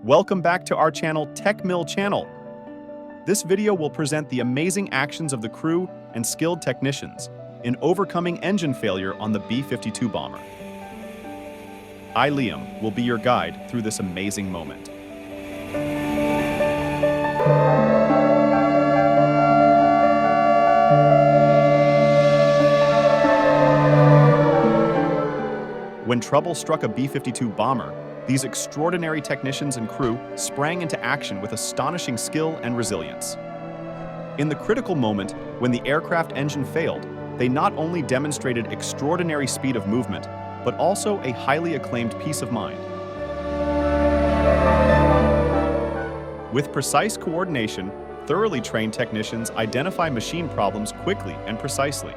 Welcome back to our channel, TechMil Channel. This video will present the amazing actions of the crew and skilled technicians in overcoming engine failure on the B-52 bomber. I, Liam, will be your guide through this amazing moment. When trouble struck a B-52 bomber, these extraordinary technicians and crew sprang into action with astonishing skill and resilience. In the critical moment, when the aircraft engine failed, they not only demonstrated extraordinary speed of movement, but also a highly acclaimed peace of mind. With precise coordination, thoroughly trained technicians identify machine problems quickly and precisely.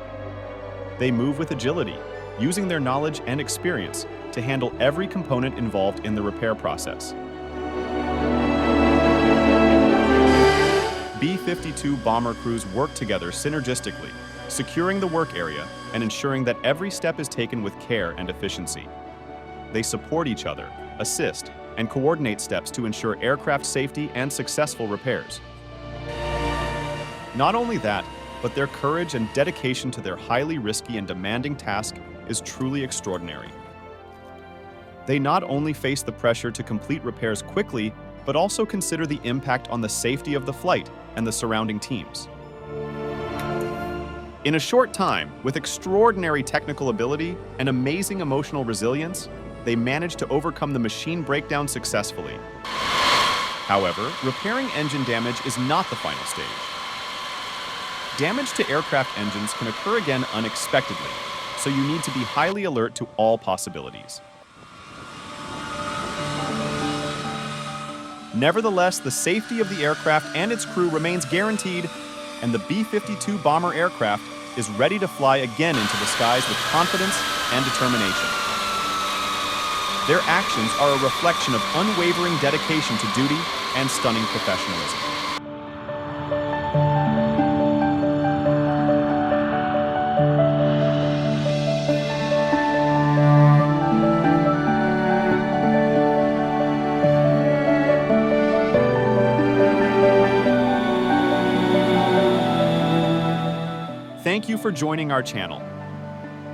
They move with agility, using their knowledge and experience to handle every component involved in the repair process. B-52 bomber crews work together synergistically, securing the work area and ensuring that every step is taken with care and efficiency. They support each other, assist, and coordinate steps to ensure aircraft safety and successful repairs. Not only that, but their courage and dedication to their highly risky and demanding task is truly extraordinary. They not only face the pressure to complete repairs quickly, but also consider the impact on the safety of the flight and the surrounding teams. In a short time, with extraordinary technical ability and amazing emotional resilience, they managed to overcome the machine breakdown successfully. However, repairing engine damage is not the final stage. Damage to aircraft engines can occur again unexpectedly, so you need to be highly alert to all possibilities. Nevertheless, the safety of the aircraft and its crew remains guaranteed, and the B-52 bomber aircraft is ready to fly again into the skies with confidence and determination. Their actions are a reflection of unwavering dedication to duty and stunning professionalism. Thank you for joining our channel.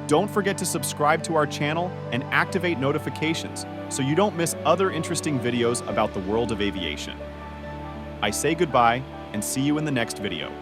Don't forget to subscribe to our channel and activate notifications so you don't miss other interesting videos about the world of aviation. I say goodbye and see you in the next video.